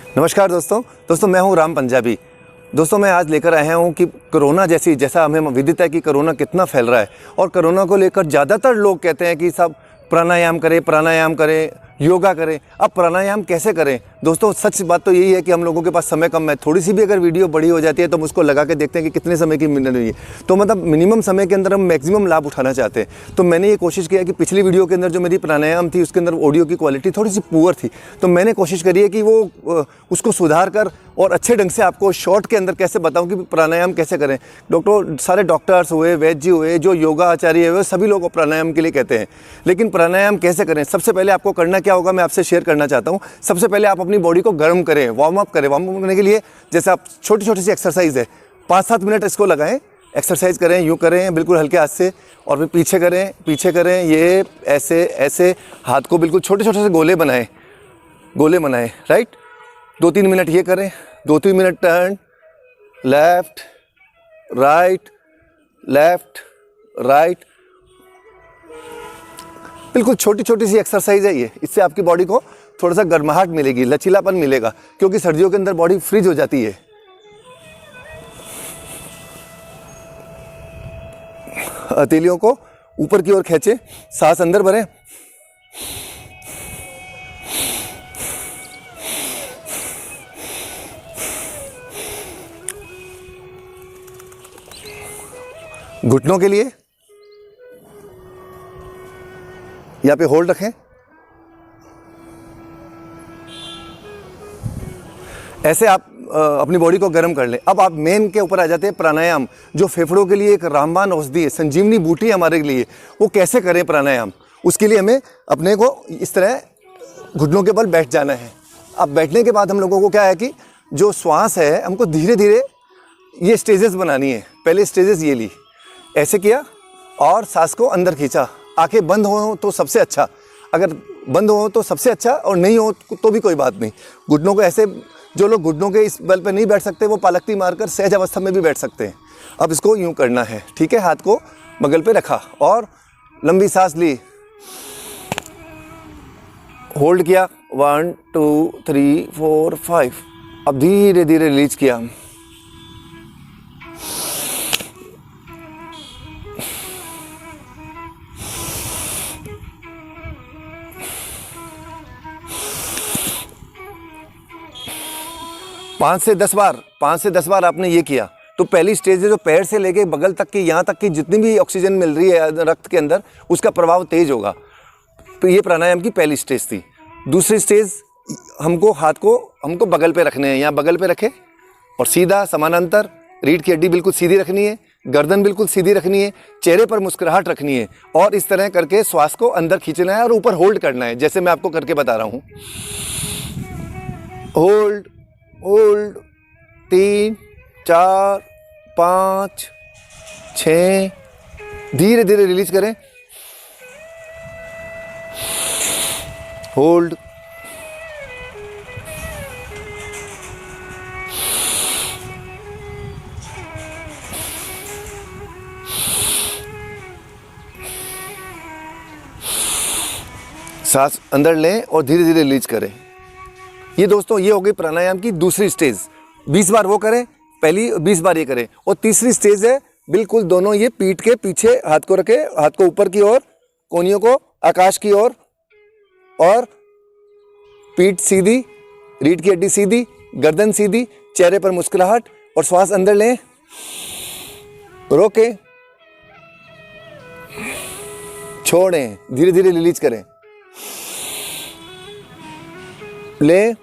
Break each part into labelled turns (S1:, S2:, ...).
S1: नमस्कार दोस्तों मैं हूं राम पंजाबी। दोस्तों मैं आज लेकर आया हूं कि कोरोना जैसा हमें विदित है कि कोरोना कितना फैल रहा है और कोरोना को लेकर ज़्यादातर लोग कहते हैं कि सब प्राणायाम करें, योगा करें। अब प्राणायाम कैसे करें? दोस्तों सच बात तो यही है कि हम लोगों के पास समय कम है। थोड़ी सी भी अगर वीडियो बड़ी हो जाती है तो हम उसको लगा के देखते हैं कि कितने समय की मिनट हुई है, तो मतलब मिनिमम समय के अंदर हम मैक्सिमम लाभ उठाना चाहते हैं। तो मैंने ये कोशिश किया कि पिछली वीडियो के अंदर जो मेरी प्राणायाम थी उसके अंदर ऑडियो की क्वालिटी थोड़ी सी पुअर थी, तो मैंने कोशिश करी है कि वो उसको सुधार कर और अच्छे ढंग से आपको शॉर्ट के अंदर कैसे बताऊं कि प्राणायाम कैसे करें। सारे डॉक्टर्स हुए, वैद्य जी हुए, जो योगा आचार्य हुए, सभी लोग प्राणायाम के लिए कहते हैं, लेकिन प्राणायाम कैसे करें? सबसे पहले आपको करना क्या होगा मैं आपसे शेयर करना चाहता हूं। सबसे पहले आप अपनी बॉडी को गर्म करें, वार्म अप करने के लिए जैसे आप छोटी छोटी सी एक्सरसाइज है, 5-7 मिनट इसको लगाएं, एक्सरसाइज करें, यूँ करें बिल्कुल हल्के हाथ से, और फिर पीछे करें, ये ऐसे हाथ को बिल्कुल छोटे छोटे से गोले बनाएं, राइट। 2-3 मिनट ये करें, 2-3 मिनट टर्न, लेफ्ट राइट। बिल्कुल छोटी छोटी सी एक्सरसाइज है ये। इससे आपकी बॉडी को थोड़ा सा गर्माहट मिलेगी, लचीलापन मिलेगा, क्योंकि सर्दियों के अंदर बॉडी फ्रीज हो जाती है। हथेलियों को ऊपर की ओर खींचे, सांस अंदर भरें, घुटनों के लिए यहाँ पे होल्ड रखें, ऐसे आप अपनी बॉडी को गर्म कर लें। अब आप मेन के ऊपर आ जाते हैं, प्राणायाम, जो फेफड़ों के लिए एक रामबाण औषधि है, संजीवनी बूटी है हमारे लिए। वो कैसे करें प्राणायाम? उसके लिए हमें अपने को इस तरह घुटनों के बल बैठ जाना है। अब बैठने के बाद हम लोगों को क्या है कि जो श्वास है हमको धीरे धीरे ये स्टेजेस बनानी है। पहले स्टेजेस ये ली, ऐसे किया और सांस को अंदर खींचा। आंखें बंद हो तो सबसे अच्छा, अगर बंद हो तो सबसे अच्छा, और नहीं हो तो भी कोई बात नहीं। घुटनों को ऐसे, जो लोग घुटनों के इस बल पे नहीं बैठ सकते वो पालकती मारकर सहज अवस्था में भी बैठ सकते हैं। अब इसको यूं करना है, ठीक है। हाथ को बगल पे रखा और लंबी सांस ली, होल्ड किया, 1 2 3 4 5। अब धीरे धीरे रिलीज किया, पाँच से दस बार आपने ये किया तो पहली स्टेज है जो पैर से लेके बगल तक की, यहाँ तक की जितनी भी ऑक्सीजन मिल रही है रक्त के अंदर, उसका प्रभाव तेज होगा। तो ये प्राणायाम की पहली स्टेज थी। दूसरी स्टेज, हमको बगल पे रखने हैं, यहाँ बगल पे रखे और सीधा समानांतर, रीढ़ की हड्डी बिल्कुल सीधी रखनी है, गर्दन बिल्कुल सीधी रखनी है, चेहरे पर मुस्कुराहट रखनी है, और इस तरह करके श्वास को अंदर खींचना है और ऊपर होल्ड करना है, जैसे मैं आपको करके बता रहा हूँ। होल्ड 3 4 5 6, धीरे धीरे रिलीज करें, होल्ड, सांस अंदर लें और धीरे धीरे रिलीज करें। ये दोस्तों ये हो गई प्राणायाम की दूसरी स्टेज। 20 बार वो करें, पहली 20 बार ये करें। और तीसरी स्टेज है बिल्कुल दोनों ये पीठ के पीछे हाथ को रखे, हाथ को ऊपर की ओर, कोहनियों को आकाश की ओर, और पीठ सीधी, रीढ़ की हड्डी सीधी, गर्दन सीधी, चेहरे पर मुस्कुराहट, और श्वास अंदर लें, रोके, छोड़ें, धीरे धीरे रिलीज करें, ले,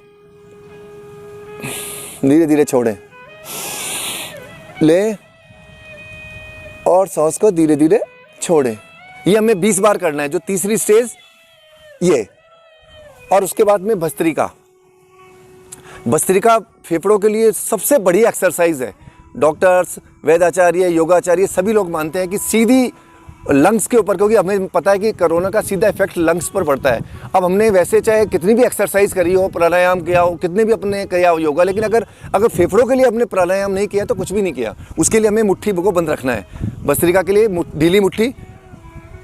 S1: धीरे धीरे छोड़ें, ले, और सांस को धीरे धीरे छोड़ें। ये हमें 20 बार करना है, जो तीसरी स्टेज ये। और उसके बाद में भस्त्रिका फेफड़ों के लिए सबसे बढ़िया एक्सरसाइज है। डॉक्टर्स, वैद्याचार्य, योगाचार्य सभी लोग मानते हैं कि सीधी लंग्स के ऊपर, क्योंकि हमें पता है कि कोरोना का सीधा इफेक्ट लंग्स पर पड़ता है। अब हमने वैसे चाहे कितनी भी एक्सरसाइज करी हो, प्राणायाम किया हो, कितने भी अपने किया हो योगा, लेकिन अगर फेफड़ों के लिए अपने प्राणायाम नहीं किया तो कुछ भी नहीं किया। उसके लिए हमें मुट्ठी को बंद रखना है। भस्त्रिका के लिए ढीली मुट्ठी,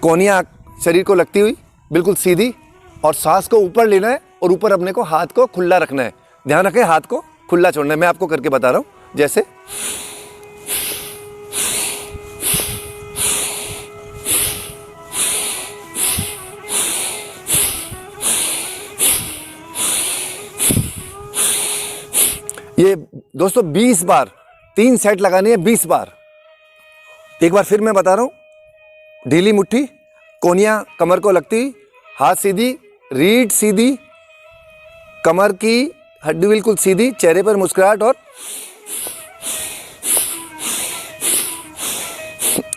S1: कोहनियाँ शरीर को लगती हुई बिल्कुल सीधी, और सांस को ऊपर लेना है और ऊपर अपने को हाथ को खुला रखना है। ध्यान रखें, हाथ को खुला छोड़ना है। मैं आपको करके बता रहा हूँ। जैसे ये दोस्तों 20 बार, 3 सेट लगाने हैं 20 बार। एक बार फिर मैं बता रहा हूं। ढीली मुट्ठी, कोहनियां कमर को लगती, हाथ सीधी, रीढ़ सीधी, कमर की हड्डी बिल्कुल सीधी, चेहरे पर मुस्कुराहट और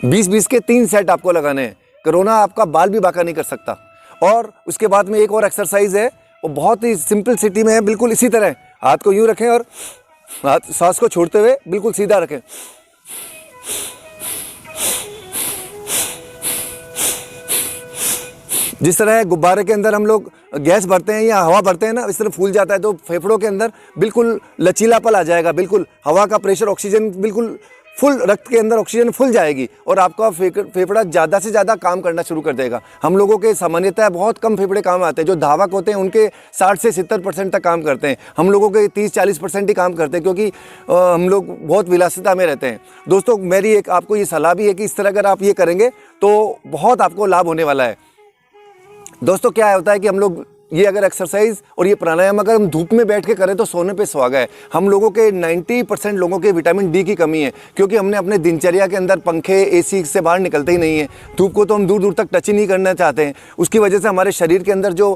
S1: 20-20 के 3 सेट आपको लगाने हैं। कोरोना आपका बाल भी बांका नहीं कर सकता। और उसके बाद में एक और एक्सरसाइज है, वो बहुत ही सिंपल सिटी में है, बिल्कुल इसी तरह हाथ को यूं रखें और हाथ सांस को छोड़ते हुए बिल्कुल सीधा रखें। जिस तरह गुब्बारे के अंदर हम लोग गैस भरते हैं या हवा भरते हैं ना, इस तरह फूल जाता है, तो फेफड़ों के अंदर बिल्कुल लचीलापन आ जाएगा। बिल्कुल हवा का प्रेशर, ऑक्सीजन बिल्कुल फुल, रक्त के अंदर ऑक्सीजन फुल जाएगी और आपका फेफड़ा ज़्यादा से ज़्यादा काम करना शुरू कर देगा। हम लोगों के सामान्यतः बहुत कम फेफड़े काम आते हैं। जो धावक होते हैं उनके 60 से 70% तक काम करते हैं। हम लोगों के 30-40% ही काम करते हैं, क्योंकि हम लोग बहुत विलासिता में रहते हैं। दोस्तों मेरी एक आपको ये सलाह भी है कि इस तरह अगर आप ये करेंगे तो बहुत आपको लाभ होने वाला है। दोस्तों क्या होता है कि हम लोग ये अगर एक्सरसाइज और ये प्राणायाम अगर हम धूप में बैठ के करें तो सोने पे सुहागा है। हम लोगों के 90% लोगों के विटामिन डी की कमी है, क्योंकि हमने अपने दिनचर्या के अंदर पंखे, एसी से बाहर निकलते ही नहीं है। धूप को तो हम दूर दूर तक टच ही नहीं करना चाहते हैं। उसकी वजह से हमारे शरीर के अंदर जो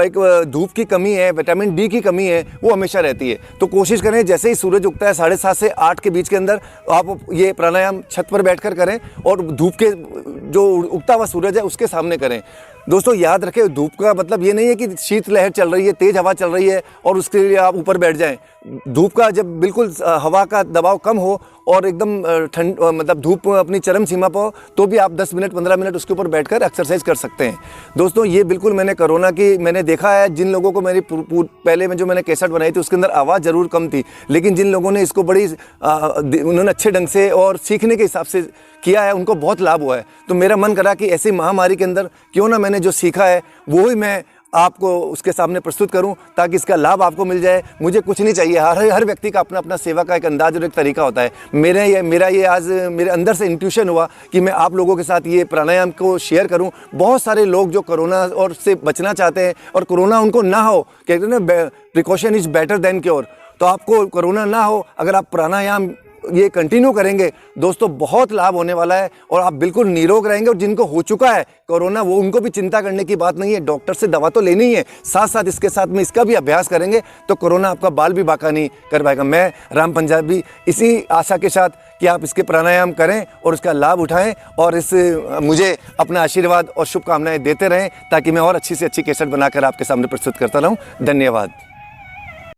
S1: एक धूप की कमी है, विटामिन डी की कमी है, वो हमेशा रहती है। तो कोशिश करें जैसे ही सूरज उगता है 7:30 से 8 के बीच के अंदर आप ये प्राणायाम छत पर बैठ कर करें और धूप के जो उगता हुआ सूरज है उसके सामने करें। दोस्तों याद रखें, धूप का मतलब ये नहीं है कि शीतलहर चल रही है, तेज़ हवा चल रही है और उसके लिए आप ऊपर बैठ जाएं। धूप का जब बिल्कुल हवा का दबाव कम हो और एकदम ठंड, मतलब धूप अपनी चरम सीमा पर हो, तो भी आप 10 मिनट 15 मिनट उसके ऊपर बैठकर एक्सरसाइज कर सकते हैं। दोस्तों ये बिल्कुल मैंने कोरोना की मैंने देखा है, जिन लोगों को मेरी पहले में जो मैंने कैसेट बनाई थी उसके अंदर आवाज़ ज़रूर कम थी, लेकिन जिन लोगों ने इसको बड़ी उन्होंने अच्छे ढंग से और सीखने के हिसाब से किया है, उनको बहुत लाभ हुआ है। तो मेरा मन करा कि ऐसी महामारी के अंदर क्यों ना मैंने जो सीखा है वो ही मैं आपको उसके सामने प्रस्तुत करूं, ताकि इसका लाभ आपको मिल जाए। मुझे कुछ नहीं चाहिए। हर व्यक्ति का अपना अपना सेवा का एक अंदाज और एक तरीका होता है। मेरा ये आज मेरे अंदर से इंट्यूशन हुआ कि मैं आप लोगों के साथ ये प्राणायाम को शेयर करूं। बहुत सारे लोग जो कोरोना और से बचना चाहते हैं और कोरोना उनको ना हो, कहते हैं ना precaution is better than cure, तो आपको कोरोना ना हो अगर आप प्राणायाम ये कंटिन्यू करेंगे दोस्तों, बहुत लाभ होने वाला है और आप बिल्कुल निरोग रहेंगे। और जिनको हो चुका है कोरोना, वो उनको भी चिंता करने की बात नहीं है, डॉक्टर से दवा तो लेनी ही है, साथ साथ इसके साथ में इसका भी अभ्यास करेंगे तो कोरोना आपका बाल भी बांका नहीं कर पाएगा। मैं राम पंजाबी इसी आशा के साथ कि आप इसके प्राणायाम करें और इसका लाभ उठाएं और मुझे अपना आशीर्वाद और शुभकामनाएं देते रहें, ताकि मैं और अच्छी से अच्छी कैसेट बनाकर आपके सामने प्रस्तुत करता रहूं। धन्यवाद।